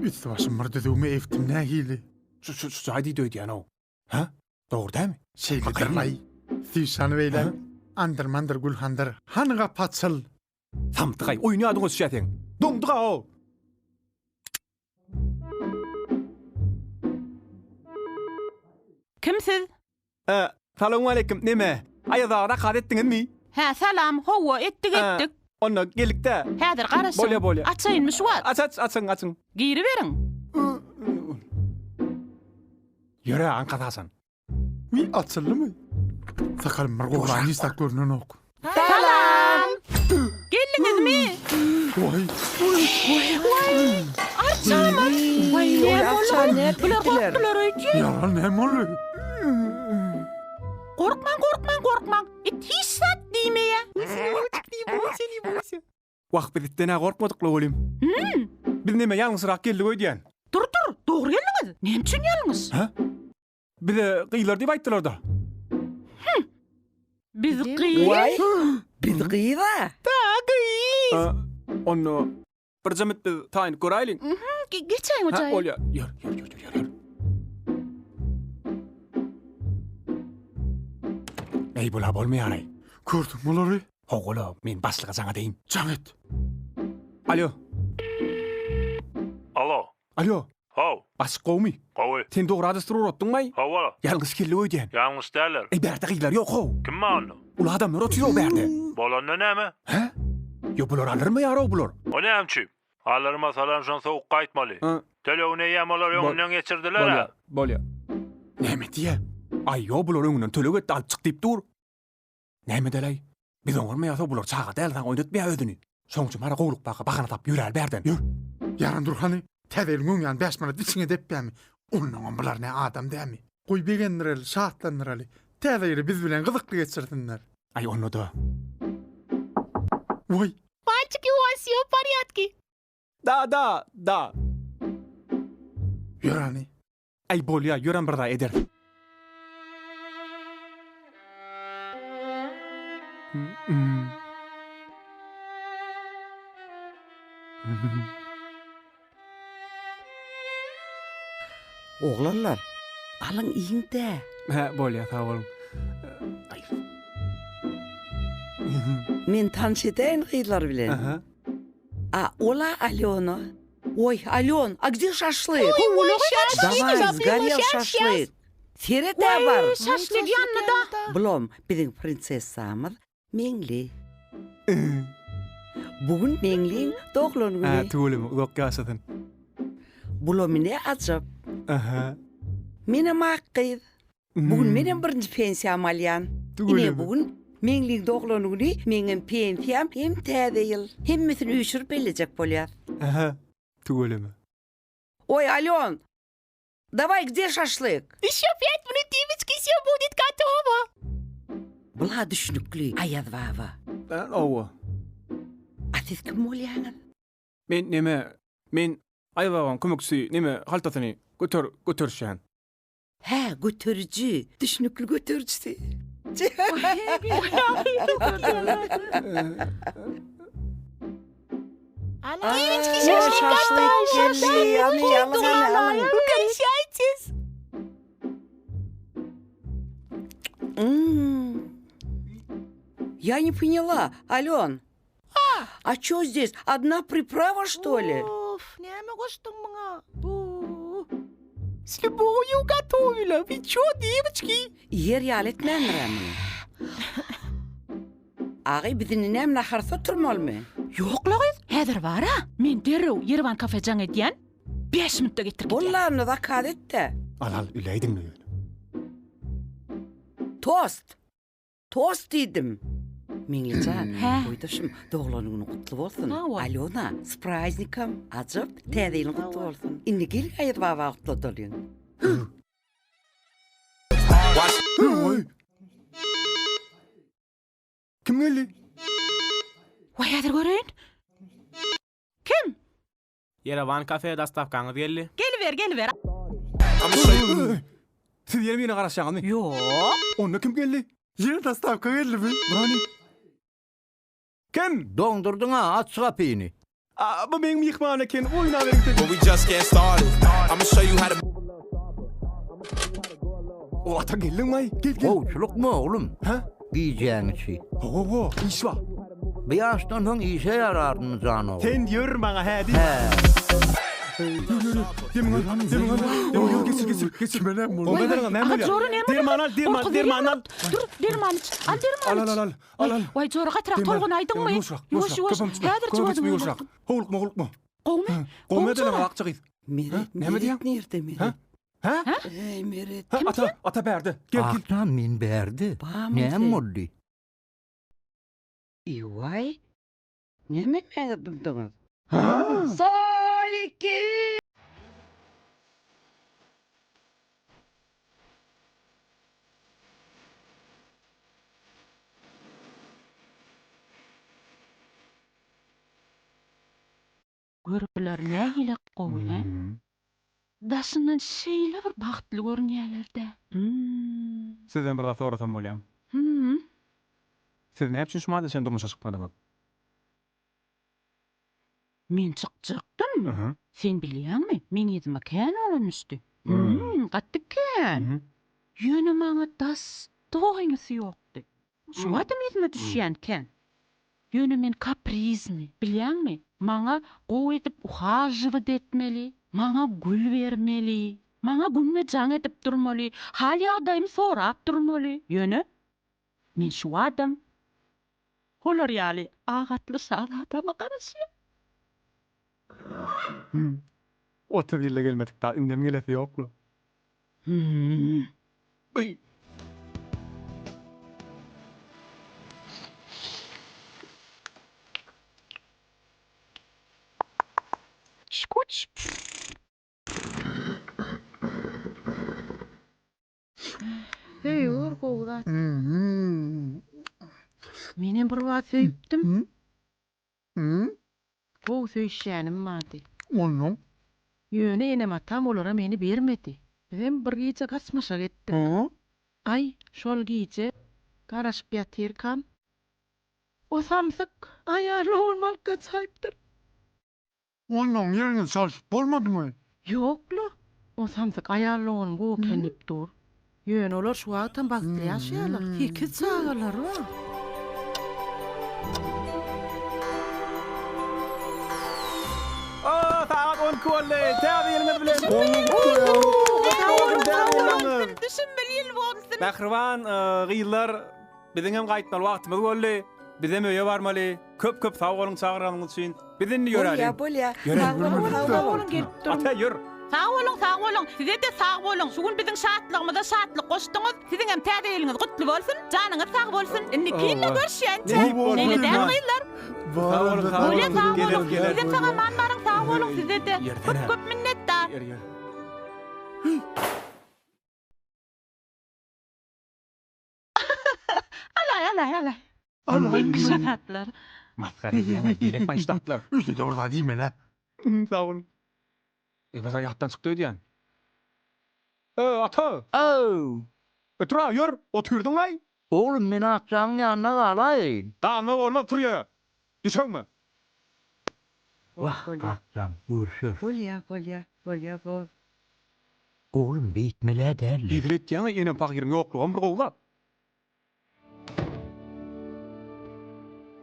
Üstü başım mırdıdığımı evtim ne hili. Şu haydi döydi yani o. Ha? Doğru değil mi? Şeylidir lay. Thüsan veyle. Andır mandır gülhandır. Hanıga patsıl. Samtıqay oynayadığınız şey sen. Donduğa o. Kimsiz? Salamu aleyküm. Neme? Ayazağına kadettiniz mi? Ha salam, hova ettik. Onu gelikte. Hadir qarasın. Bolya. Açayınmış var. Açın. Giyri verin. Yürü ankatasan. Mi atıllı mı? Sakal mırgıqla nistak görünün ok. Salam. Geldiniz mi? Vay. Arçamın. Vay ne Arçan Bular korktular öykü. Yalan ne molu? Korkman. Et hiç sat deyme ya. Vaq bittene korkmadık la oğlum. Biz neme yalnızrak geldik ödeyen. Dur. Doğru geldiniz. Ne için yalnız? Ha? Bir de kıyılar deyip ayttılar da. Biz kıyı. Vay. Bir kıyıda. Onu bir zahmet biz tayin koraylın. Geçeyin Ha, hocayı. olya. Yürü. Ey bula bolmayanay. Gördüm bunları. Oğlum, men başlığa sana deyim. Camet. Alo. Alo, hov, Basık kovmi. qo'y. Sen doğru adresi uğrattın mı? Hova, Yalnız kelli ödeyen. yalnız derler. Ey berde kıyılar yok o. Kim ma'nu? Ula adamlar oturuyor berde. Bolonni nemi? Ha? Yo bular alır mı yara o bular? O nemchi? Allarıma salam şon soğuk qaytmaly. Ha. Telefonu yemolar yolundan geçirdiler ha. Bolya. Nemi diye? Ay yo bular önünden tölü gitti alıp çık deyip dur. Neyme delay? Biz oğurmayasa bular çağa delden oynatmaya ödünü. Sonuçta mara kovluk bakana tap yürel berden. Yür. Yarın dur hani. Tevelin yan 5 manat içine deppämi. Onun bunlar ne adam değil mi? Koy begendireli, şahtlandıreli. Teveli biz bilen gıdıklı geçirsinler. Ay onu da. Vay. Мальчики, у вас все в порядке? Da. Yür hani. Ay bolya yören bir daha eder. Oğlanlar. Alın iyin de. Ha bolya sağ olun. Ay. Men tanış edeyin kıyılar bilen. Aha. Ola Alена. Ой, Ален, а где шашлык? Давай, Şaşlık. сгорел шашлык. Сире de var. Şaşlık yanında. Blom, bizim prinsessamız Mengli. Bugün Mengli'nin doğum Ha günü. tuğulum yok kasatın. Blom ne acaba? Aha. Benim hakkıydı. Bugün benim birinci pensiyam alyan. Yine bugün Mengli'nin doğum günü, benim pensiyam hem tede yıl. Hemmetini üşürüp elecek bolyan. Aha. Tuğulum. Ой, Ален, давай, где шашлык? Еще 5 минут, девочки, все будет готово. Bula düşünüklü, ayadvava. Ben ova. Atis kim olyanın? Men ayvağın kömöksü neme haltatını götürüşen. He, götürücü, düşünüklü götürücüsü. Девочки, şaşlık geldi, alın. Угощайтесь. Я не поняла, Ален. А чё здесь, одна приправа, что ли? Уф, не могу, что много. С любовью готовила. Вы чё, девочки? Yer yaletmendirem. Ağay bizini nemle harsa turmalı mı? Yok la kız. Hedir var ha. Men derrew Yervan kafejan edyen. 5 minutda getirip geldim. Bollarını da kadet de. Al üleydin mi? Tost dedim. Menglican, He. koyduşum doğulanın günü kutlu olsun. Ha, var. Alona, s praznikam, acıp, tedeyin kutlu olsun. İndi gel ayet vava kutlu doluyun. Vay. Kim geldi? Vay hedir görün. Kim? Yerevan kafe dastavkanız geldi. Geliver. Siz yerim yine karışacağın mı? Yok. Onu kim geldi? Yine dastavka geldi mi? Brani. Kim? Dondurdun ha, aç kapıyını. Bu meň mihman eken, oyna berin. But we just getting started. I'ma show you how to. O ata geldin may. Gel. Kovçuluk mu oğlum? Ha? Diyeceğin şey. Ho, iş var. Bir yaştan son işe yarardın canım. Sen diyor bana hadi. He. Demin kesir. Kimene bu? O bedenen ne böyle? Zoru ne? Derman al. Dur, derman iç. Al derman iç. Al. Vay zoru gatrak tolgun aydın mı? Yavaş. Häzir çıwadım. Hoğluk mu? Qowmy? Qowmy denen akçygy. Meret, Näme diýen? Nerede Meret? Ha? Ey Meret. Ata berdi. Gel. Aktan min berdi. Bamın Ne sen. oldu? Ivay. Näme meni durdunuz? Saliki. Görüpler nähile qowy, ha? Daşynyň şeýle bir bagtly görünýärler-de. Sizden bir soru soram bolýar. Siz näme üçin şumada sen durmuşa çykmadym? Men çykjakdym. Sen bilýärmi? Men ýetime kän öňüstü. Gatdyken. Ýöne maňa das doýňysy ýokdy. Şu adam ýetime düşýänken. Ýöne men kaprizny, bilýärmi? Maňa gowy edip uhajywyt etmeli, maňa gül bermeli, maňa günne jaň edip durmaly, hal ýagdaýymy sorap durmaly. Ýöne men şu adam olar ýaly agatly sagatama garaşýar. Otur ýyla gelmedik da indem gelesi ýoklu. Şkuç. Hey, urgowda. Meni bir wagt söýüpdim. Bu söýüşänim mady. Onu. Ýöne enem atam olara meni bermedi. Ben bir gece kaçmaşa gittim. Ay, şol gece garaşyp ýatyrkam. O samsyk aýaly olmak gaçaýpdyr. Onun yerini çalışıp bolmadymy? Ýoklu. O samsyk aýaly ol bu kenip dur. Ýöne olar şu wagtdan bagtly ýaşaýarlar. Heket çağalar wa. Saat 10 kolle. Täze ýelime bilen. Düşünmeli ýyl bolsun. Bahriwan gyýlar biziň hem gaýtmaly wagtymyz boldy. Bizem öýe barmaly. Köp sag boluň çagyranyňyz üçin. Bizini ýöräli. Bolya. Sağ olun gelip durun. Ata ýür. Sağ olun. Size de sağ olun. Şugun bizim şatlygymyza şatlyk goşdyňyz. Siziň hem täze ýylyňyz gutly bolsun. Janyňyz sag bolsun. Indi kinle görüşýänçe. Neli däl gyýlar. Sag olun. Öyle sağ olun. Gelir. Size sağa manmaryň sağ olun size de. Köp minnetdar. Yer. Alay. Allah'ın güzelhatlar. Maskara gerek başlatlar. Üstü de orada değil mi lan? Sağ olun. Basa ýatdan çykdy diýen. Ata. Otura ýör, oturdun ay. Oğlum men akşam yanına galayyn. Dağma olma turya. Düşeňmi? Akşam görüşür. Bolya. Oğlum bitmele derli. Ýigret ýa-ni ene pagyryň ýoklugy bir gowlap.